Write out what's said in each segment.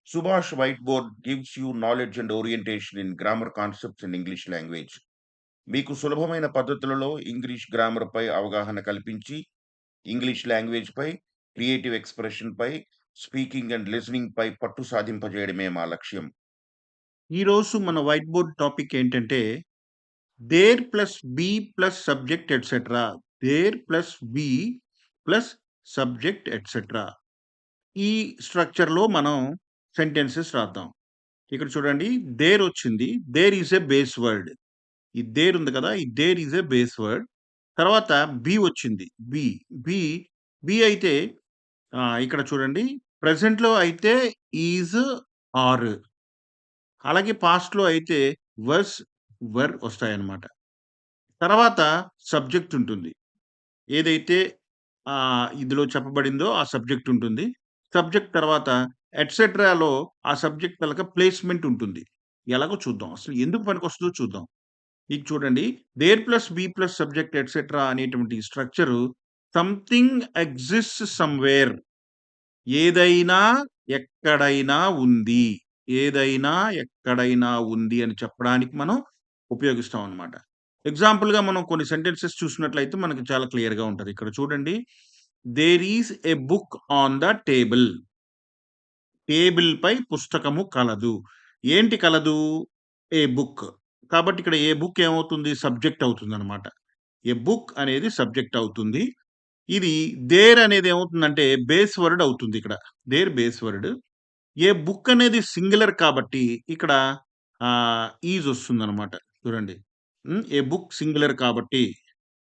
Subhash Whiteboard gives you knowledge and orientation in grammar concepts in English language. మీకు సులభమైన పద్ధతులలో English గ్రామర్‌పై అవగాహన కల్పించి, ఇంగ్లీష్ లాంగ్వేజ్‌పై, క్రియేటివ్ ఎక్స్‌ప్రెషన్‌పై, స్పీకింగ్ అండ్ లిజనింగ్‌పై పట్టు సాధింపజేయడమే మా లక్ష్యం. ఈరోజు మన వైట్ బోర్డ్ టాపిక్ ఏంటంటే, there plus B plus subject etcetera. There plus B plus subject etcetera. ఈ స్ట్రక్చర్‌లో మనం సెంటెన్సెస్ రాద్దాం. ఇక్కడ చూడండి, దేర్ వచ్చింది. There is a base word. ఈ దేర్ ఉంది కదా! ఈ there is a base word. తర్వాత బి వచ్చింది. బి. బి, బి అయితే ఇక్కడ చూడండి, ప్రెజెంట్‌లో అయితే ఈజ్, ఆర్. అలాగే పాస్ట్‌లో అయితే వస్, వర్ వస్తాయన్నమాట. తర్వాత సబ్జెక్ట్ ఉంటుంది. ఏదైతే ఇందులో చెప్పబడిందో ఆ సబ్జెక్ట్ ఉంటుంది. సబ్జెక్ట్ తర్వాత ఎట్సెట్రాలో ఆ సబ్జెక్ట్ తాలూకా ప్లేస్‌మెంట్ ఉంటుంది. ఎలాగో చూద్దాం. అసలు ఎందుకు పనికొస్తదో చూద్దాం. ఇది చూడండి, there plus B plus subject etcetera అనేటువంటి స్ట్రక్చరు సంథింగ్ ఎగ్జిస్ట్స్ సమ్‌వేర్. ఏదైనా, ఎక్కడైనా ఉంది. ఏదైనా, ఎక్కడైనా ఉంది అని చెప్పడానికి మనం ఉపయోగిస్తాం అన్నమాట. ఎగ్జాంపుల్‌గా మనం కొన్ని సెంటెన్సెస్ చూసినట్లయితే మనకి చాలా క్లియర్‌గా ఉంటది. ఇక్కడ చూడండి, there is a book on the table. టేబుల్‌పై పుస్తకము కలదు. ఏంటి కలదు? A book. కాబట్టి ఇక్కడ ఏ బుక్ ఏమవుతుంది? సబ్జెక్ట్ అవుతుందన్నమాట. ఏ బుక్ అనేది సబ్జెక్ట్ అవుతుంది. ఇది దేర్ అనేది ఏమవుతుందంటే బేస్ వర్డ్ అవుతుంది ఇక్కడ. There base word. A book అనేది సింగులర్ కాబట్టి ఇక్కడ ఈజ్ వస్తుందనమాట. చూడండి. ఏ బుక్ సింగులర్ కాబట్టి,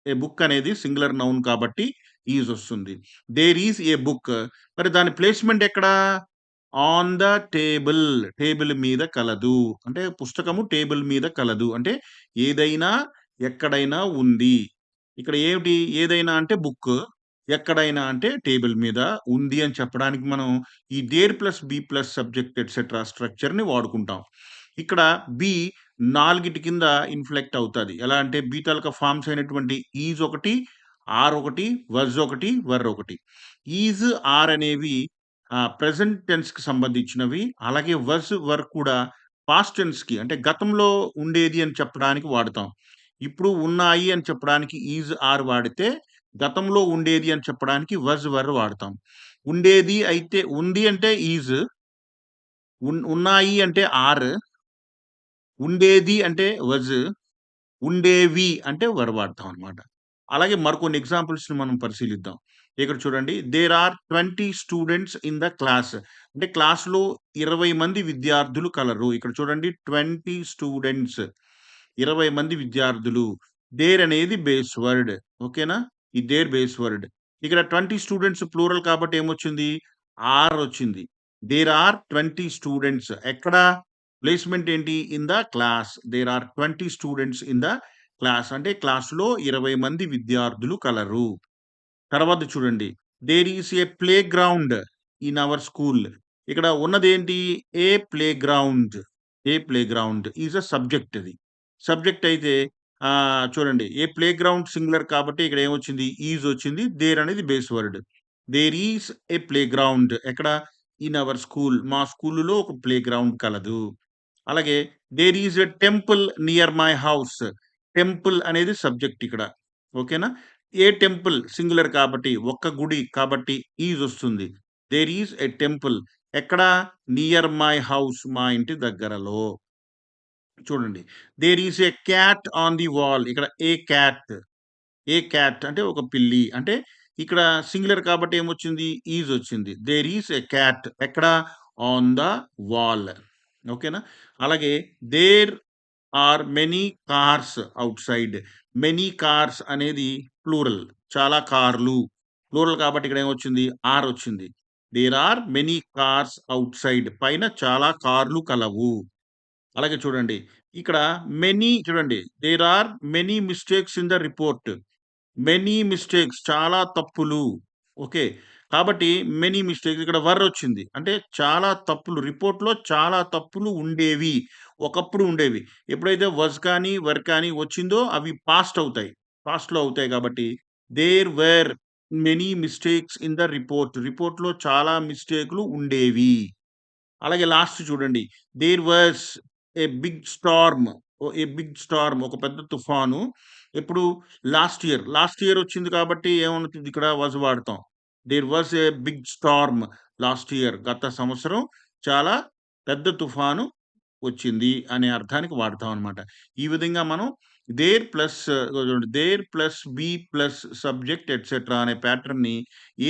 ఏ బుక్ అనేది సింగులర్ నౌన్ కాబట్టి ఈజ్ వస్తుంది. There is a book. మరి దాని ప్లేస్‌మెంట్ ఎక్కడ? On the table. టేబుల్ మీద కలదు. అంటే పుస్తకము టేబుల్ మీద కలదు. అంటే ఏదైనా, ఎక్కడైనా ఉంది. ఇక్కడ ఏమిటి? ఏదైనా అంటే బుక్. ఎక్కడైనా అంటే టేబుల్ మీద ఉంది అని చెప్పడానికి మనం ఈ there plus B plus subject etcetera స్ట్రక్చర్‌ని వాడుకుంటాం. ఇక్కడ బి 4 కింద ఇన్‌ఫ్లెక్ట్ అవుతది. ఎలా అంటే బి తాలూకా ఫార్మ్స్ అయినటువంటి ఈజ్ ఒకటి, ఆర్ ఒకటి, వజ్ ఒకటి, వర్ ఒకటి. ఈజ్, ఆర్ అనేవి ప్రెజెంట్ టెన్స్‌కి సంబంధించినవి. అలాగే వజ్, వర్ కూడా పాస్ట్ టెన్స్‌కి అంటే గతంలో ఉండేది అని చెప్పడానికి వాడతాం. ఇప్పుడు ఉన్నాయి అని చెప్పడానికి ఈజ్, ఆర్ వాడితే, గతంలో ఉండేది అని చెప్పడానికి వజ్, వర్ వాడతాం. ఉండేది అయితే ఉంది అంటే ఈజ్, ఉన్నాయి అంటే ఆర్, ఉండేది అంటే వజ్, ఉండేవి అంటే వర్ వాడతాం అన్నమాట. అలాగే మరికొన్ని ఎగ్జాంపుల్స్‌ని మనం పరిశీలిద్దాం. ఇక్కడ చూడండి, there are 20 students in the class. అంటే క్లాస్‌లో 20 మంది విద్యార్థులు కలరు. ఇక్కడ చూడండి, 20 స్టూడెంట్స్, 20 మంది విద్యార్థులు. దేర్ అనేది బేస్ వర్డ్. ఓకేనా? ఈ దేర్ బేస్ వర్డ్. ఇక్కడ 20 స్టూడెంట్స్ ప్లూరల్ కాబట్టి ఏమొచ్చింది? ఆర్ వచ్చింది. There are 20 students. ఎక్కడ? ప్లేస్‌మెంట్ ఏంటి? In the class. There are 20 students in the class. అంటే క్లాస్‌లో 20 మంది విద్యార్థులు కలరు. తర్వాత చూడండి, there is a playground in our school. ఇక్కడ ఉన్నదేంటి? A playground. A playground is a subject అది. సబ్జెక్ట్ అయితే చూడండి, ఏ ప్లే గ్రౌండ్ సింగులర్ కాబట్టి ఇక్కడ ఏమొచ్చింది? ఈజ్ వచ్చింది. దేర్ అనేది base word. There is a playground. ఎక్కడ? In our school. మా స్కూలులో ఒక ప్లే గ్రౌండ్ కలదు. అలాగే there is a temple near my house. Temple అనేది సబ్జెక్ట్ ఇక్కడ. ఓకేనా? ఏ టెంపుల్ సింగులర్ కాబట్టి, ఒక్క గుడి కాబట్టి ఈజ్ వస్తుంది. There is a temple. ఎక్కడ? Near my house. మా ఇంటి దగ్గరలో. చూడండి, there is a cat on the wall. ఇక్కడ ఏ క్యాట్. ఏ క్యాట్ అంటే ఒక పిల్లి. అంటే ఇక్కడ సింగులర్ కాబట్టి ఏమొచ్చింది? ఈజ్ వచ్చింది. There is a cat. ఎక్కడ? On the wall. ఓకేనా? అలాగే there are many cars outside. Many cars అనేది ప్లూరల్. చాలా కార్లు. ప్లూరల్ కాబట్టి ఇక్కడ ఏమొచ్చింది? ఆర్ వచ్చింది. There are many cars outside. పైన చాలా కార్లు కలవు. అలాగే చూడండి, ఇక్కడ మెనీ చూడండి, there are many mistakes in the report. Many mistakes చాలా తప్పులు. ఓకే. కాబట్టి మెనీ మిస్టేక్స్ ఇక్కడ వర్ వచ్చింది. అంటే చాలా తప్పులు, రిపోర్ట్‌లో చాలా తప్పులు ఉండేవి. ఒకప్పుడు ఉండేవి. ఎప్పుడైతే వస్ కానీ, వర్ కానీ వచ్చిందో అవి పాస్ట్ అవుతాయి. పాస్ట్‌లో అవుతాయి కాబట్టి there were many mistakes in the report. రిపోర్ట్‌లో చాలా మిస్టేక్‌లు ఉండేవి. అలాగే లాస్ట్ చూడండి. There was a big storm. ఒక పెద్ద తుఫాను. ఎప్పుడు? లాస్ట్ ఇయర్ వచ్చింది కాబట్టి ఏమవుతుంది ఇక్కడ వాస్ వాడతాం. There was a big storm last year. గత సంవత్సరం చాలా పెద్ద తుఫాను వచ్చింది అనే అర్థానికి వాడతాం అనమాట. ఈ విధంగా మనం there plus B plus subject etcetera అనే ప్యాటర్న్‌ని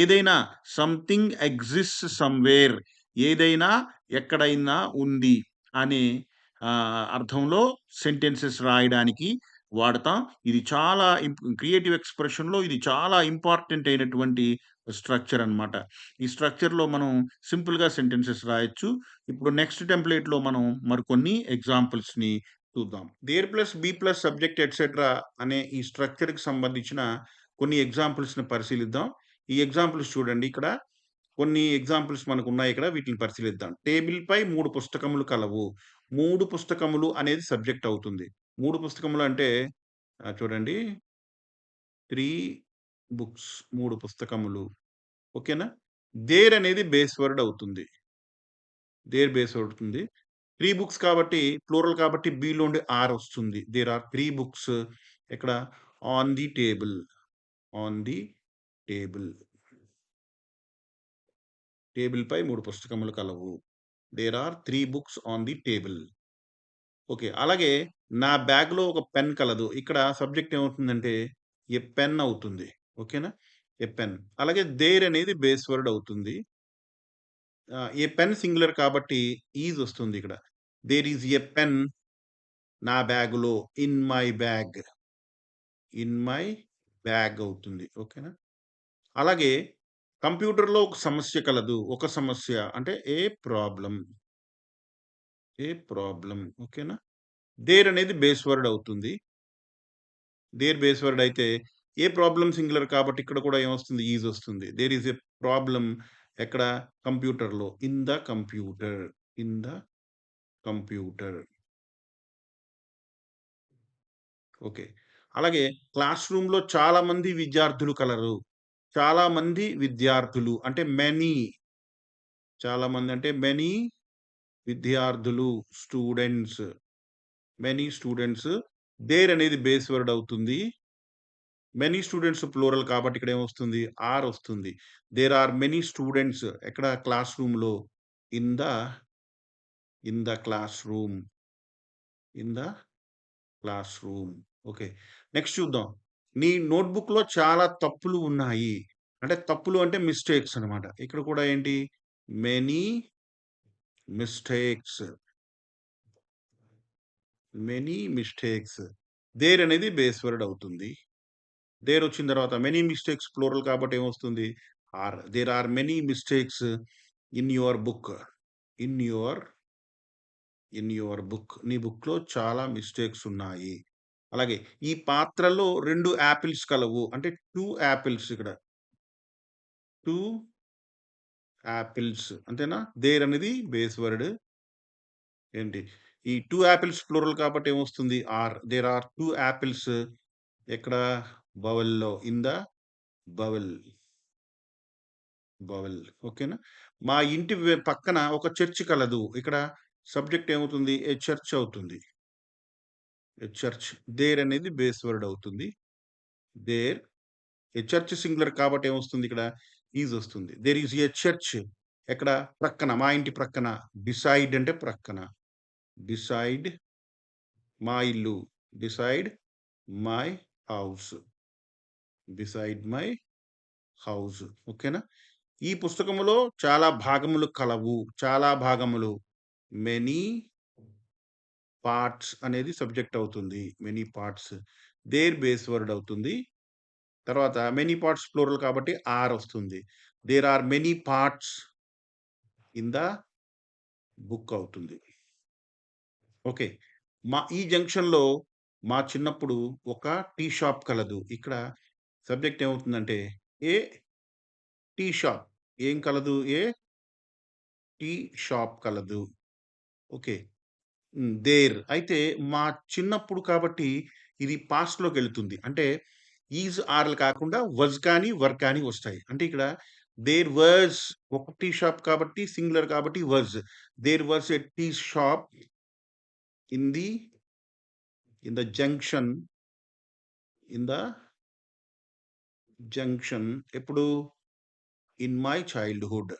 ఏదైనా సంథింగ్ ఎగ్జిస్ట్స్ సమ్‌వేర్, ఏదైనా ఎక్కడైనా ఉంది అనే అర్థంలో సెంటెన్సెస్ రాయడానికి వాడతాం. ఇది చాలా క్రియేటివ్ ఎక్స్‌ప్రెషన్‌లో ఇది చాలా ఇంపార్టెంట్ అయినటువంటి స్ట్రక్చర్ అన్నమాట. ఈ స్ట్రక్చర్‌లో మనం సింపుల్‌గా సెంటెన్సెస్ రాయొచ్చు. ఇప్పుడు నెక్స్ట్ టెంప్లేట్‌లో మనం మరికొన్ని ఎగ్జాంపుల్స్‌ని చూద్దాం. There plus B plus subject etcetera అనే ఈ స్ట్రక్చర్‌కి సంబంధించిన కొన్ని ఎగ్జాంపుల్స్‌ని పరిశీలిద్దాం. ఈ ఎగ్జాంపుల్స్ చూడండి ఇక్కడ. కొన్ని ఎగ్జాంపుల్స్ మనకున్నాయి ఇక్కడ. వీటిని పరిశీలిద్దాం. టేబుల్‌పై 3 పుస్తకములు కలవు. 3 పుస్తకములు అనేది సబ్జెక్ట్ అవుతుంది. 3 పుస్తకములు అంటే చూడండి 3 బుక్స్ 3 పుస్తకములు. ఓకేనా? దేర్ అనేది బేస్ వర్డ్ అవుతుంది. దేర్ బేస్ అవుతుంది. 3 బుక్స్ కాబట్టి ప్లూరల్ కాబట్టి బిలో ఉండి ఆర్ వస్తుంది. దేర్ ఆర్ 3 బుక్స్ ఎక్కడ? On the table. On the table. టేబుల్‌పై 3 పుస్తకములు కలవు. There are 3 books on the table. Okay. అలాగే నా బ్యాగ్‌లో ఒక పెన్ కలదు. ఇక్కడ సబ్జెక్ట్ ఏమవుతుందంటే ఎ పెన్ అవుతుంది. ఓకేనా? ఎ పెన్. అలాగే దేర్ అనేది బేస్ వర్డ్ అవుతుంది. ఏ పెన్ సింగులర్ కాబట్టి ఈజ్ వస్తుంది ఇక్కడ. దేర్ ఈజ్ ఎ పెన్ నా బ్యాగ్‌లో. In my bag. In my bag అవుతుంది. ఓకేనా? అలాగే కంప్యూటర్‌లో ఒక సమస్య కలదు. ఒక సమస్య అంటే ఏ ప్రాబ్లమ్. ఏ ప్రాబ్లమ్. ఓకేనా? దేర్ అనేది బేస్ వర్డ్ అవుతుంది. దేర్ బేస్ వర్డ్ అయితే ఏ ప్రాబ్లమ్ సింగులర్ కాబట్టి ఇక్కడ కూడా ఏమొస్తుంది? ఈజ్ వస్తుంది. దేర్ ఈజ్ ఎ ప్రాబ్లమ్ ఎక్కడ? కంప్యూటర్‌లో. In the computer. In the computer. Okay. అలాగే క్లాస్ రూమ్‌లో చాలా మంది విద్యార్థులు కలరు. చాలా మంది విద్యార్థులు అంటే మెనీ. చాలా మంది అంటే మెనీ విద్యార్థులు. స్టూడెంట్స్. Many students. దేర్ అనేది బేస్ వర్డ్ అవుతుంది. మెనీ స్టూడెంట్స్ ప్లూరల్ కాబట్టి ఇక్కడ ఏమొస్తుంది? ఆర్ వస్తుంది. దేర్ ఆర్ మెనీ స్టూడెంట్స్ ఎక్కడ? క్లాస్ రూమ్‌లో. In the in the class room. In the class room. Okay. Next చూద్దాం. నీ నోట్‌బుక్‌లో చాలా తప్పులు ఉన్నాయి. అంటే తప్పులు అంటే మిస్టేక్స్ అన్నమాట. ఇక్కడ కూడా ఏంటి? Many mistakes. Many mistakes. There అనేది బేస్ వర్డ్ అవుతుంది. దేర్ వచ్చిన తర్వాత మెనీ మిస్టేక్స్ ప్లూరల్ కాబట్టి ఏమొస్తుంది? Are. There are many mistakes in your book. In your in your book. నీ బుక్‌లో చాలా మిస్టేక్స్ ఉన్నాయి. అలాగే ఈ పాత్రలో 2 యాపిల్స్ కలవు. అంటే 2 యాపిల్స్ ఇక్కడ. 2 యాపిల్స్ అంతేనా? దేర్ అనేది బేస్ వర్డ్. ఏంటి? ఈ 2 యాపిల్స్ ప్లూరల్ కాబట్టి ఏమొస్తుంది? ఆర్. దేర్ ఆర్ 2 యాపిల్స్ ఎక్కడ? బౌల్‌లో. In the bowl. బౌల్. ఓకేనా? మా ఇంటి పక్కన ఒక చర్చ్ కలదు. ఇక్కడ సబ్జెక్ట్ ఏమవుతుంది? ఏ చర్చ్ అవుతుంది. ఏ చర్చ్. దేర్ అనేది బేస్ వర్డ్ అవుతుంది. దేర్. ఏ చర్చ్ సింగులర్ కాబట్టి ఏమొస్తుంది ఇక్కడ? ఈజ్ వస్తుంది. దేర్ ఈజ్ ఎ చర్చ్ ఎక్కడ? ప్రక్కన. మా ఇంటి ప్రక్కన. బిసైడ్ అంటే ప్రక్కన. బిసైడ్ మా ఇల్లు. Beside my house. Beside my house. ఓకేనా? ఈ పుస్తకములో చాలా భాగములు కలవు. చాలా భాగములు. మెనీ పార్ట్స్ అనేది సబ్జెక్ట్ అవుతుంది. Many parts. There base word అవుతుంది. తర్వాత మెనీ పార్ట్స్ ప్లూరల్ కాబట్టి ఆర్ వస్తుంది. There are many parts in the book అవుతుంది. ఓకే. ఈ జంక్షన్‌లో మా చిన్నప్పుడు ఒక టీ షాప్ కలదు. ఇక్కడ సబ్జెక్ట్ ఏమవుతుందంటే ఏ టీ షాప్. ఏం కలదు? ఏ టీ షాప్ కలదు. ఓకే. దేర్. అయితే మా చిన్నప్పుడు కాబట్టి ఇది పాస్ట్‌లోకెళ్తుంది. అంటే ఈజ్, ఆర్‌లు కాకుండా వజ్ కానీ, వర్ కానీ వస్తాయి. అంటే ఇక్కడ దేర్ వాజ్ ఒక టీ షాప్ కాబట్టి సింగులర్ కాబట్టి was. There was a tea shop in the junction in the junction ఎప్పుడు in my childhood.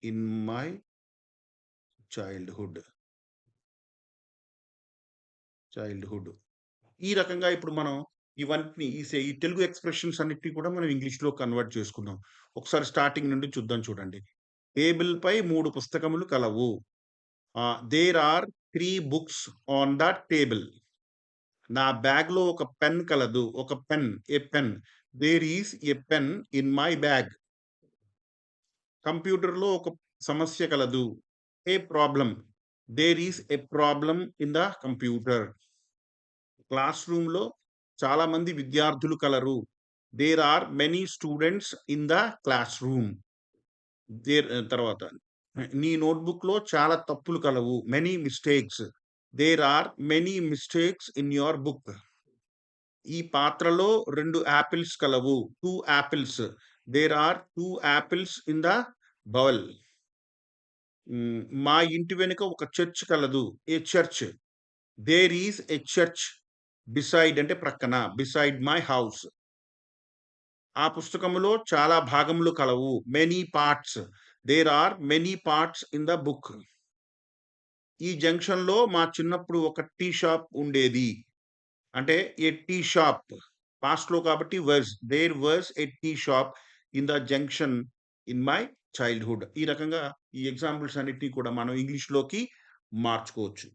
In my childhood. Childhood. ఈ రకంగా ఇప్పుడు మనం ఇవన్నీ ఈ తెలుగు ఎక్స్‌ప్రెషన్స్ అన్నిటిని కూడా మనం ఇంగ్లీష్‌లో కన్వర్ట్ చేసుకుందాం. ఒకసారి స్టార్టింగ్ నుండి చూద్దాం చూడండి. టేబుల్‌పై 3 పుస్తకములు కలవు. There are 3 books on the table. నా బ్యాగ్‌లో ఒక పెన్ కలదు. ఒక pen. A pen. There is a pen in my bag. కంప్యూటర్‌లో ఒక సమస్య కలదు. A problem. There is a problem in the computer. క్లాస్ రూమ్‌లో చాలా మంది విద్యార్థులు కలరు. There are many students in the classroom. తర్వాత నీ నోట్‌బుక్‌లో చాలా తప్పులు కలవు. Many mistakes. There are many mistakes in your book. ఈ పాత్రలో 2 యాపిల్స్ కలవు. 2 apples. There are 2 apples in the bowl. మా ఇంటి వెనుక ఒక చర్చ్ కలదు. A church. There is a church beside అంటే ప్రక్కన. Beside my house. ఆ పుస్తకములో చాలా భాగములు కలవు. Many parts. There are many parts in the book. ఈ జంక్షన్‌లో మా చిన్నప్పుడు ఒక టీ షాప్ ఉండేది. అంటే ఏ టీ షాప్. పాస్ట్‌లో కాబట్టి was. There was a tea shop in the junction in my childhood. ఈ రకంగా ఈ ఎగ్జాంపుల్స్ అన్నిటిని కూడా మనం ఇంగ్లీష్‌లోకి మార్చుకోవచ్చు.